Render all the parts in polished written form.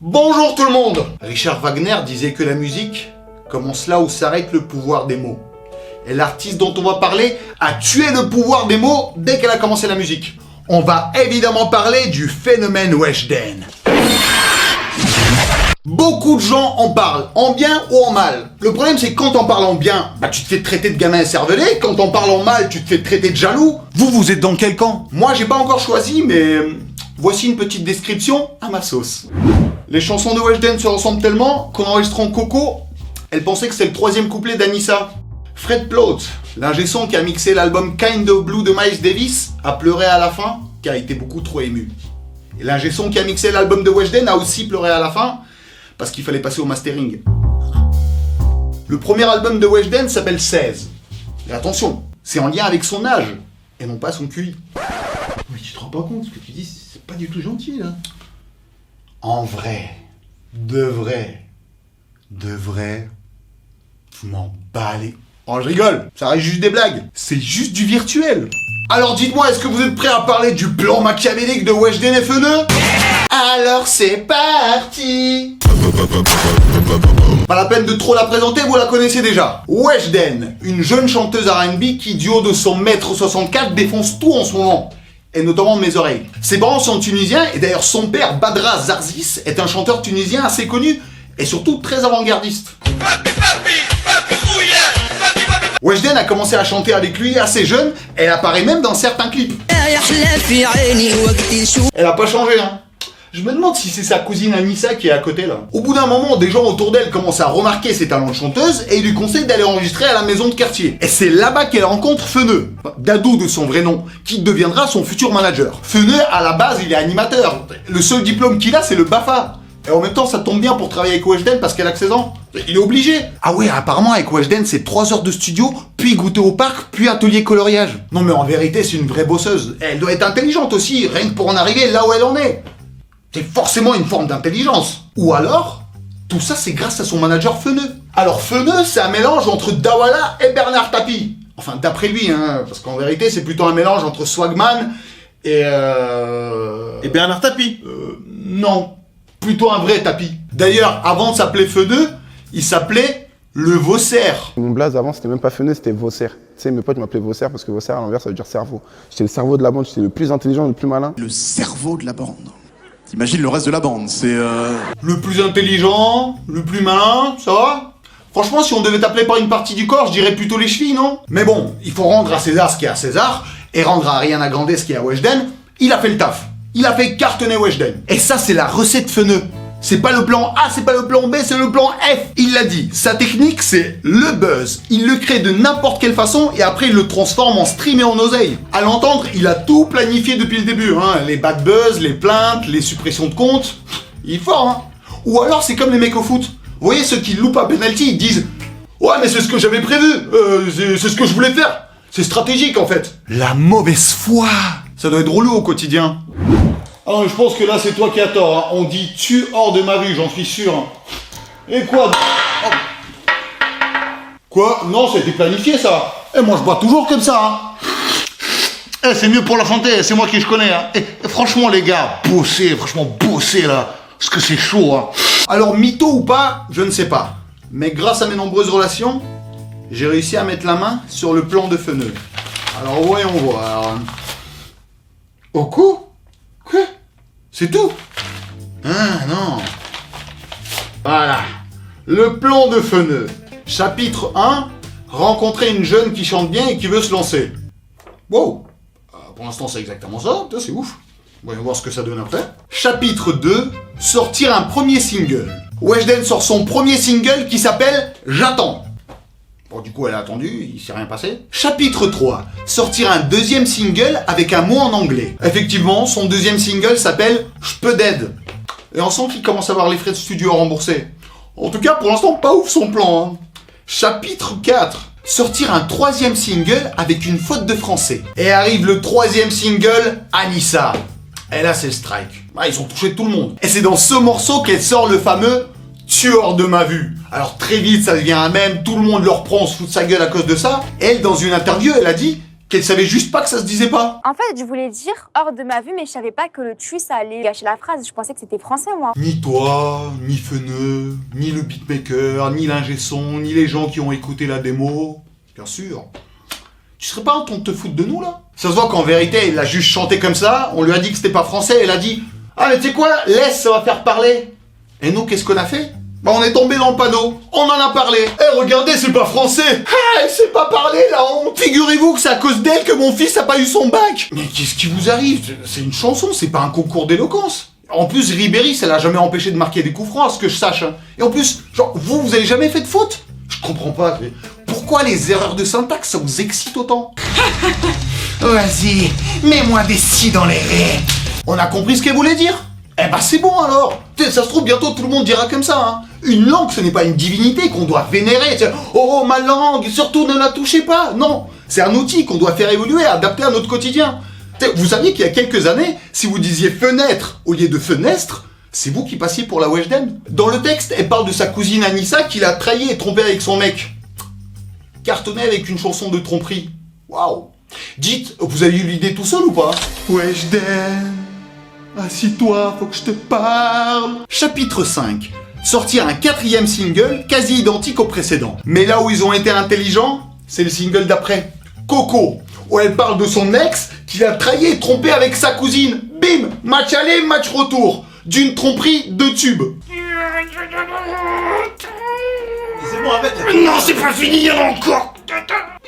Bonjour tout le monde. Richard Wagner disait que la musique commence là où s'arrête le pouvoir des mots. Et l'artiste dont on va parler a tué le pouvoir des mots dès qu'elle a commencé la musique. On va évidemment parler du phénomène Weshden. Beaucoup de gens en parlent, en bien ou en mal. Le problème c'est que quand on parle en bien, tu te fais traiter de gamin cervelé. Quand on parle en mal, tu te fais traiter de jaloux. Vous êtes dans quel camp? Moi j'ai pas encore choisi, mais voici une petite description à ma sauce. Les chansons de Weshden se ressemblent tellement qu'en enregistrant Coco, elle pensait que c'était le troisième couplet d'Anissa. Fred Plaut, l'ingé son qui a mixé l'album Kind of Blue de Miles Davis, a pleuré à la fin car il était beaucoup trop ému. Et l'ingé son qui a mixé l'album de Weshden a aussi pleuré à la fin parce qu'il fallait passer au mastering. Le premier album de Weshden s'appelle 16. Et attention, c'est en lien avec son âge et non pas son QI. Mais tu te rends pas compte, ce que tu dis, c'est pas du tout gentil, là. En vrai, de vrai, je m'en bats les... Oh, je rigole, ça reste juste des blagues. C'est juste du virtuel. Alors dites-moi, est-ce que vous êtes prêts à parler du plan machiavélique de Weshden et Feneux? Alors c'est parti. Pas la peine de trop la présenter, vous la connaissez déjà. Weshden, une jeune chanteuse R&B qui, du haut de son 1m64, défonce tout en ce moment. Et notamment mes oreilles. Ses parents sont tunisiens, et d'ailleurs son père, Badra Zarzis, est un chanteur tunisien assez connu, et surtout très avant-gardiste. Weshden a commencé à chanter avec lui assez jeune, elle apparaît même dans certains clips. Elle a pas changé, hein. Je me demande si c'est sa cousine Anissa qui est à côté là. Au bout d'un moment, des gens autour d'elle commencent à remarquer ses talents de chanteuse et ils lui conseillent d'aller enregistrer à la maison de quartier. Et c'est là-bas qu'elle rencontre Feneux, Dadou de son vrai nom, qui deviendra son futur manager. Feneux, à la base, il est animateur. Le seul diplôme qu'il a, c'est le BAFA. Et en même temps, ça tombe bien pour travailler avec Weshden parce qu'elle a que 16 ans. Il est obligé. Ah ouais, apparemment avec Weshden, c'est 3 heures de studio, puis goûter au parc, puis atelier coloriage. Non mais en vérité, c'est une vraie bosseuse. Elle doit être intelligente aussi, rien que pour en arriver là où elle en est. C'est forcément une forme d'intelligence. Ou alors, tout ça c'est grâce à son manager Feneux. Alors Feneux, c'est un mélange entre Dawala et Bernard Tapie. Enfin, d'après lui, hein, parce qu'en vérité, c'est plutôt un mélange entre Swagman et Et Bernard Tapie. Non, plutôt un vrai Tapie. D'ailleurs, avant de s'appeler Feneux, il s'appelait le Vaussaire. Mon blaze avant c'était même pas Feneux, c'était Vaussaire. Tu sais, mes potes m'appelaient Vaussaire parce que Vaussaire à l'envers ça veut dire cerveau. J'étais le cerveau de la bande, j'étais le plus intelligent, le plus malin. Le cerveau de la bande. T'imagines le reste de la bande, c'est Le plus intelligent, le plus malin, ça va? Franchement, si on devait t'appeler par une partie du corps, je dirais plutôt les chevilles, non? Mais bon, il faut rendre à César ce qui est à César, et rendre à Ariana Grande ce qui est à Weshden. Il a fait le taf. Il a fait cartonner Weshden. Et ça, c'est la recette Feneux. C'est pas le plan A, c'est pas le plan B, c'est le plan F. Il l'a dit, sa technique c'est le buzz. Il le crée de n'importe quelle façon et après il le transforme en stream et en oseille. À l'entendre, il a tout planifié depuis le début, hein. Les bad buzz, les plaintes, les suppressions de comptes. Il est fort, hein. Ou alors c'est comme les mecs au foot. Vous voyez ceux qui loupent un penalty, ils disent « Ouais mais c'est ce que j'avais prévu, c'est ce que je voulais faire. C'est stratégique en fait. » La mauvaise foi. Ça doit être relou au quotidien. Ah, je pense que là, c'est toi qui as tort. Hein. On dit « tu hors de ma vue », j'en suis sûr. Et quoi? Oh. Quoi? Non, c'était planifié, ça. Et moi, je bois toujours comme ça. Hein. C'est mieux pour la santé, c'est moi qui je connais. Hein. Et franchement, les gars, bossez, là. Parce que c'est chaud. Hein. Alors, mytho ou pas, je ne sais pas. Mais grâce à mes nombreuses relations, j'ai réussi à mettre la main sur le plan de Feneux. Alors, voyons voir. Au coup? Quoi? C'est tout? Ah non. Voilà. Le plan de Feneux. Chapitre 1. Rencontrer une jeune qui chante bien et qui veut se lancer. Wow. Pour l'instant, c'est exactement ça. C'est ouf. Voyons voir ce que ça donne après. Chapitre 2. Sortir un premier single. Weshden sort son premier single qui s'appelle J'attends. Bon, du coup, elle a attendu, il s'est rien passé. Chapitre 3. Sortir un deuxième single avec un mot en anglais. Effectivement, son deuxième single s'appelle J'peux d'aide. Et on sent qu'il commence à avoir les frais de studio à rembourser. En tout cas, pour l'instant, pas ouf son plan. Hein. Chapitre 4. Sortir un troisième single avec une faute de français. Et arrive le troisième single, Anissa. Et là, c'est le strike. Ah, ils ont touché tout le monde. Et c'est dans ce morceau qu'elle sort le fameux tu hors de ma vue. Alors très vite, ça devient un mème, tout le monde le reprend, on se fout de sa gueule à cause de ça. Elle, dans une interview, elle a dit Qu'elle savait juste pas que ça se disait pas. En fait, je voulais dire hors de ma vue, mais je savais pas que le tu, ça allait gâcher la phrase. Je pensais que c'était français, moi. Ni toi, ni Feneux, ni le beatmaker, ni l'ingé son, ni les gens qui ont écouté la démo. Bien sûr. Tu serais pas en train de te foutre de nous, là? Ça se voit qu'en vérité, il a juste chanté comme ça, on lui a dit que c'était pas français, elle a dit « Ah, mais tu sais quoi, laisse, ça va faire parler !» Et nous, qu'est-ce qu'on a fait? Bah, on est tombé dans le panneau, on en a parlé. Eh, regardez, c'est pas français. Ah, elle sait pas parler, la honte. Figurez-vous que c'est à cause d'elle que mon fils a pas eu son bac. Mais qu'est-ce qui vous arrive? C'est une chanson, c'est pas un concours d'éloquence. En plus, Ribéry, ça l'a jamais empêché de marquer des coups francs, à ce que je sache. Hein. Et en plus, genre, vous avez jamais fait de faute? Je comprends pas. Pourquoi les erreurs de syntaxe, ça vous excite autant? Vas-y, mets-moi des si dans les raies. On a compris ce qu'elle voulait dire? Eh bah c'est bon alors. Ça se trouve bientôt tout le monde dira comme ça. Hein. Une langue, ce n'est pas une divinité qu'on doit vénérer. Oh ma langue, surtout ne la touchez pas. Non, c'est un outil qu'on doit faire évoluer, adapter à notre quotidien. Vous saviez qu'il y a quelques années, si vous disiez fenêtre au lieu de fenestre, c'est vous qui passiez pour la Weshden. Dans le texte, elle parle de sa cousine Anissa qui l'a trahi et trompé avec son mec. Cartonné avec une chanson de tromperie. Waouh. Dites, vous avez eu l'idée tout seul ou pas? Weshden, assis-toi, faut que je te parle. Chapitre 5. Sortir un 4e single quasi identique au précédent. Mais là où ils ont été intelligents, c'est le single d'après. Coco, où elle parle de son ex qui l'a trahi et trompé avec sa cousine. Bim, match aller, match retour. D'une tromperie, 2 tubes. C'est bon, arrête. Non, c'est pas fini, il y en a encore.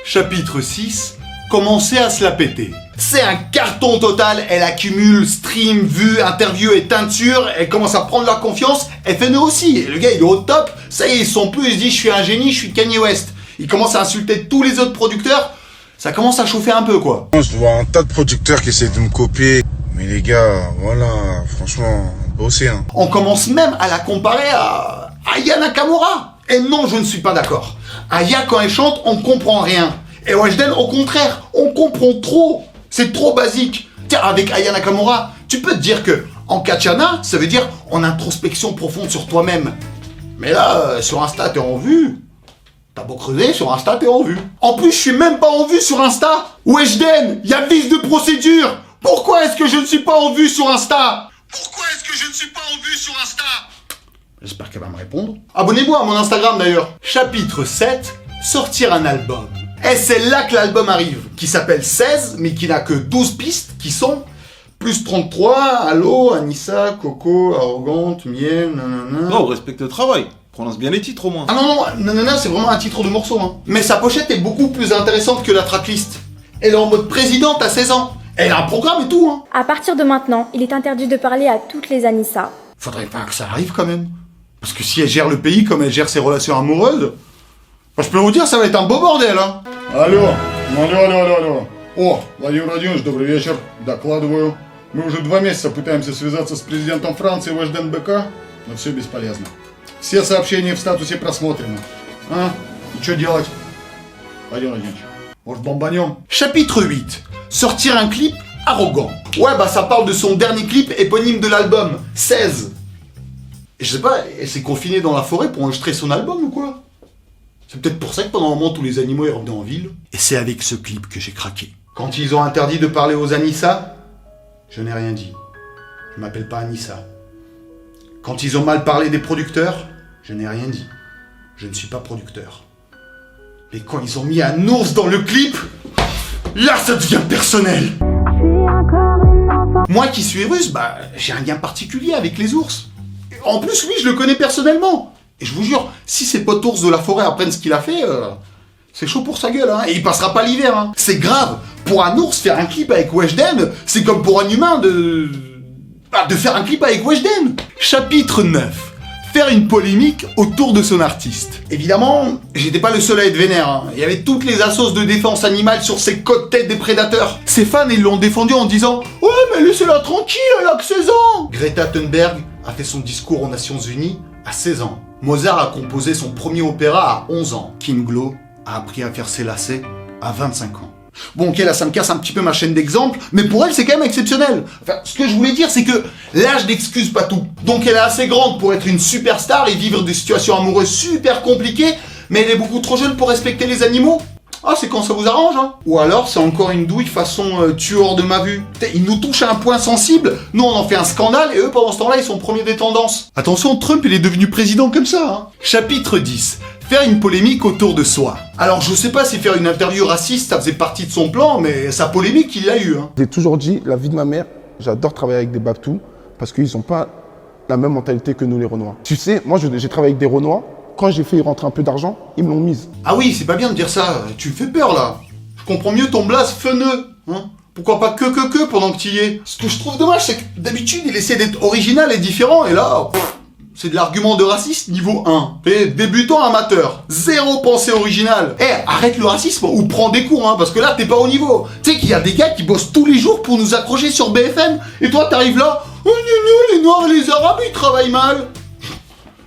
Chapitre 6. Commencer à se la péter. C'est un carton total, elle accumule stream, vues, interviews et teintures, elle commence à prendre la confiance, elle fait nous aussi, et le gars il est au top, ça y est, ils sont plus, il se dit je suis un génie, je suis Kanye West. Il commence à insulter tous les autres producteurs, ça commence à chauffer un peu quoi. Je vois un tas de producteurs qui essaient de me copier, mais les gars, voilà, franchement, bossez hein. On commence même à la comparer à Aya Nakamura. Et non, je ne suis pas d'accord. Aya quand elle chante, on comprend rien. Et Weshden, au contraire, on comprend trop. C'est trop basique. Tiens, avec Aya Nakamura, tu peux te dire que en Kachana, ça veut dire en introspection profonde sur toi-même. Mais là, sur Insta, t'es en vue. T'as beau creuser, sur Insta, t'es en vue. En plus, je suis même pas en vue sur Insta. Weshden, y a vice de procédure. Pourquoi est-ce que je ne suis pas en vue sur Insta? Pourquoi est-ce que je ne suis pas en vue sur Insta? J'espère qu'elle va me répondre. Abonnez-vous à mon Instagram d'ailleurs. Chapitre 7, sortir un album. Et c'est là que l'album arrive, qui s'appelle 16, mais qui n'a que 12 pistes, qui sont plus 33, Allo, Anissa, Coco, Arrogante, Miel, nanana... Non, respecte le travail. Prononce bien les titres au moins. Ah non, nanana, c'est vraiment un titre de morceau. Hein. Mais sa pochette est beaucoup plus intéressante que la tracklist. Elle est en mode présidente à 16 ans. Elle a un programme et tout. Hein. À partir de maintenant, il est interdit de parler à toutes les Anissa. Faudrait pas que ça arrive quand même. Parce que si elle gère le pays comme elle gère ses relations amoureuses, je peux vous dire, ça va être un beau bordel, hein. Алло. О, Владимир Владимирович, добрый вечер. Докладываю. Мы уже 2 месяца пытаемся связаться с президентом Франции Вежден БК, но все бесполезно. Все сообщения в статусе просмотрены. А? И что делать? Владимир Владимирович, может бомбанем? Chapitre 8. Sortir un clip arrogant. Ouais, bah ça parle de son dernier clip éponyme de l'album, 16. Et je sais pas, elle s'est confinée dans la forêt pour enregistrer son album ou quoi? C'est peut-être pour ça que pendant un moment tous les animaux ils revenaient en ville. Et c'est avec ce clip que j'ai craqué. Quand ils ont interdit de parler aux Anissa, je n'ai rien dit. Je m'appelle pas Anissa. Quand ils ont mal parlé des producteurs, je n'ai rien dit. Je ne suis pas producteur. Mais quand ils ont mis un ours dans le clip, là ça devient personnel. Moi qui suis russe, bah j'ai un lien particulier avec les ours. En plus lui je le connais personnellement. Et je vous jure, si ces potes ours de la forêt apprennent ce qu'il a fait, c'est chaud pour sa gueule, hein. Et il passera pas l'hiver, hein. C'est grave. Pour un ours, faire un clip avec Weshden, c'est comme pour un humain de faire un clip avec Weshden. Chapitre 9. Faire une polémique autour de son artiste. Évidemment, j'étais pas le seul à être vénère, hein. Il y avait toutes les assos de défense animale sur ces côtes-têtes des prédateurs. Ses fans, ils l'ont défendu en disant « Ouais, mais laissez-la tranquille, elle a que 16 ans !» Greta Thunberg a fait son discours aux Nations Unies à 16 ans. Mozart a composé son premier opéra à 11 ans. Kim Glow a appris à faire ses lacets à 25 ans. Bon, ok, là, ça me casse un petit peu ma chaîne d'exemples, mais pour elle, c'est quand même exceptionnel. Enfin, ce que je voulais dire, c'est que l'âge n'excuse pas tout. Donc, elle est assez grande pour être une superstar et vivre des situations amoureuses super compliquées, mais elle est beaucoup trop jeune pour respecter les animaux. Ah, c'est quand ça vous arrange, hein. Ou alors, c'est encore une douille façon tu hors de ma vue. Putain, ils nous touchent à un point sensible, nous on en fait un scandale, et eux, pendant ce temps-là, ils sont premiers des tendances. Attention, Trump, il est devenu président comme ça, hein. Chapitre 10. Faire une polémique autour de soi. Alors, je sais pas si faire une interview raciste, ça faisait partie de son plan, mais sa polémique, il l'a eu, hein. J'ai toujours dit, la vie de ma mère, j'adore travailler avec des Babtous parce qu'ils n'ont pas la même mentalité que nous, les Renois. Tu sais, moi, j'ai travaillé avec des Renois. Quand j'ai fait rentrer un peu d'argent, ils me l'ont mise. Ah oui, c'est pas bien de dire ça, tu me fais peur, là. Je comprends mieux ton blaze feneux, hein. Pourquoi pas que pendant que tu y es. Ce que je trouve dommage, c'est que d'habitude, il essaie d'être original et différent, et là, c'est de l'argument de raciste niveau 1. Et débutant amateur, zéro pensée originale. Arrête le racisme ou prends des cours, hein, parce que là, t'es pas au niveau. Tu sais qu'il y a des gars qui bossent tous les jours pour nous accrocher sur BFM, et toi, t'arrives là, oh non, les Noirs et les Arabes, ils travaillent mal.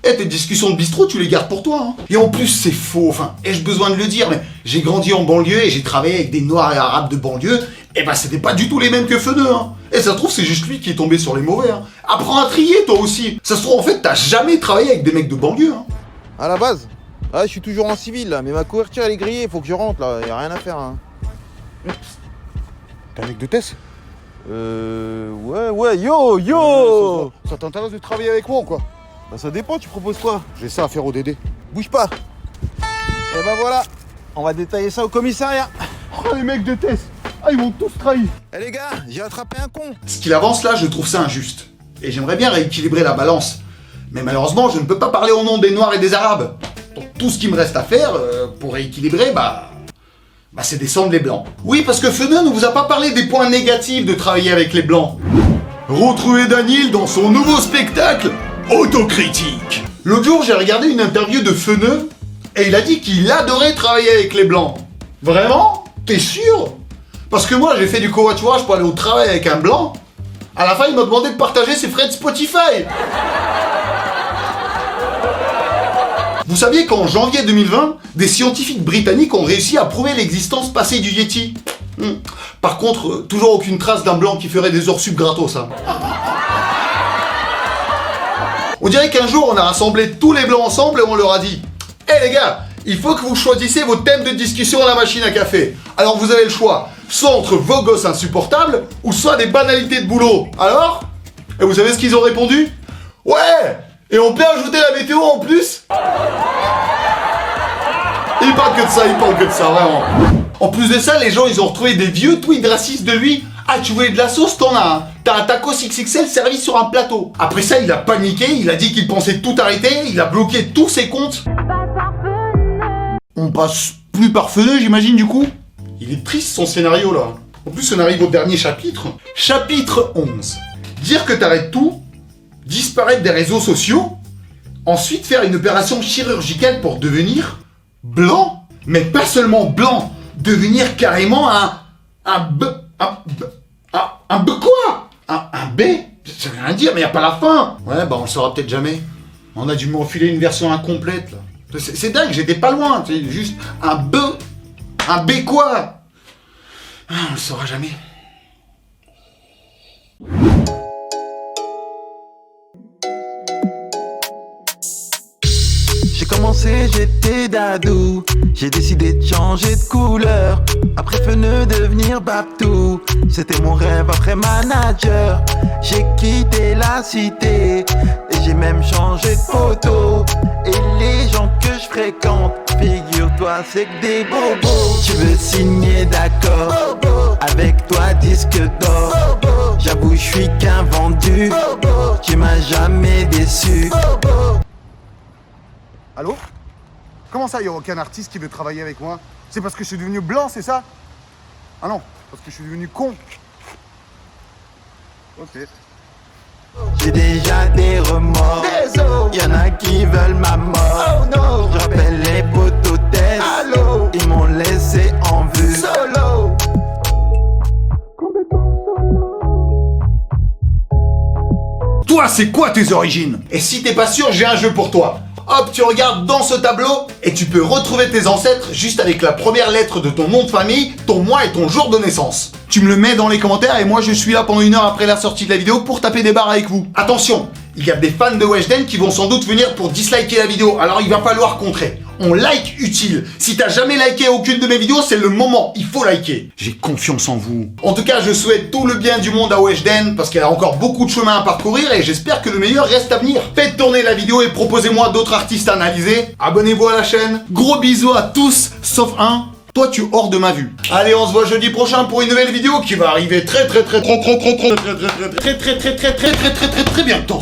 Tes discussions de bistrot, tu les gardes pour toi, hein. Et en plus, c'est faux, enfin, ai-je besoin de le dire, mais j'ai grandi en banlieue et j'ai travaillé avec des Noirs et Arabes de banlieue, et ben c'était pas du tout les mêmes que Feneux, hein. Et ça se trouve, c'est juste lui qui est tombé sur les mauvais, hein. Apprends à trier, toi aussi. Ça se trouve, en fait, t'as jamais travaillé avec des mecs de banlieue, hein. À la base, je suis toujours en civil, là, mais ma couverture, elle est grillée, faut que je rentre, là, y a rien à faire, hein. T'es un mec de Tess? Ouais, yo. Ça t'intéresse de travailler avec moi ou quoi? Bah ça dépend, tu proposes quoi? J'ai ça à faire au DD. Bouge pas. Et ben voilà, on va détailler ça au commissariat. Oh les mecs de Tess, ils m'ont tous trahi. Eh les gars, j'ai attrapé un con. Ce qu'il avance là, je trouve ça injuste. Et j'aimerais bien rééquilibrer la balance. Mais malheureusement, je ne peux pas parler au nom des Noirs et des Arabes. Donc tout ce qui me reste à faire pour rééquilibrer, c'est descendre les Blancs. Oui, parce que Feneux ne vous a pas parlé des points négatifs de travailler avec les Blancs. Retrouvez Daniel dans son nouveau spectacle Autocritique. L'autre jour, j'ai regardé une interview de Feneux et il a dit qu'il adorait travailler avec les Blancs. Vraiment? T'es sûr? Parce que moi, j'ai fait du covoiturage pour aller au travail avec un Blanc. À la fin, il m'a demandé de partager ses frais de Spotify. Vous saviez qu'en janvier 2020, des scientifiques britanniques ont réussi à prouver l'existence passée du Yeti. Par contre, toujours aucune trace d'un Blanc qui ferait des heures sub gratos, hein. On dirait qu'un jour, on a rassemblé tous les Blancs ensemble et on leur a dit « Hé les gars, il faut que vous choisissiez vos thèmes de discussion à la machine à café. Alors vous avez le choix, soit entre vos gosses insupportables, ou soit des banalités de boulot. Alors ?» Et vous savez ce qu'ils ont répondu? « Ouais, et on peut ajouter la météo en plus ?» Il parle que de ça, vraiment. En plus de ça, les gens, ils ont retrouvé des vieux tweets racistes de lui. Ah, tu voulais de la sauce, t'en as un. T'as un taco XXL servi sur un plateau. Après ça, il a paniqué, il a dit qu'il pensait tout arrêter, il a bloqué tous ses comptes. On passe plus par Feneux, j'imagine, du coup. Il est triste, son scénario, là. En plus, on arrive au dernier chapitre. Chapitre 11. Dire que t'arrêtes tout, disparaître des réseaux sociaux, ensuite faire une opération chirurgicale pour devenir blanc. Mais pas seulement blanc, devenir carrément un quoi? Un B? Ça veut rien dire, mais y a pas la fin. Ouais, on le saura peut-être jamais. On a dû m'enfiler une version incomplète, là. C'est dingue, j'étais pas loin, c'est juste un B quoi? On le saura jamais. J'ai commencé, j'étais dadou. J'ai décidé de changer de couleur. Après Feneux, devenir Babtou. C'était mon rêve après manager. J'ai quitté la cité et j'ai même changé de photo. Et les gens que je fréquente, figure-toi, c'est que des bobos. Tu veux signer d'accord? Avec toi, disque d'or. J'avoue, je suis qu'un vendu. Tu m'as jamais déçu. Allô? Comment ça, y a aucun artiste qui veut travailler avec moi? C'est parce que je suis devenu blanc, c'est ça? Ah non, parce que je suis devenu con. Ok. J'ai déjà des remords. Y'en a qui veulent ma mort. Je rappelle les potos tests. Ils m'ont laissé en vue. Solo. Toi, c'est quoi tes origines? Et si t'es pas sûr, j'ai un jeu pour toi. Hop, tu regardes dans ce tableau et tu peux retrouver tes ancêtres juste avec la première lettre de ton nom de famille, ton mois et ton jour de naissance. Tu me le mets dans les commentaires et moi je suis là pendant 1 heure après la sortie de la vidéo pour taper des barres avec vous. Attention, Il y a des fans de Weshden qui vont sans doute venir pour disliker la vidéo, alors il va falloir contrer. On like utile. Si t'as jamais liké aucune de mes vidéos, c'est le moment, il faut liker. J'ai confiance en vous. En tout cas, je souhaite tout le bien du monde à Weshden, parce qu'il y a encore beaucoup de chemin à parcourir, et j'espère que le meilleur reste à venir. Faites tourner la vidéo et proposez-moi d'autres artistes à analyser. Abonnez-vous à la chaîne. Gros bisous à tous, sauf un. Toi, tu es hors de ma vue. Allez, on se voit jeudi prochain pour une nouvelle vidéo qui va arriver très bientôt.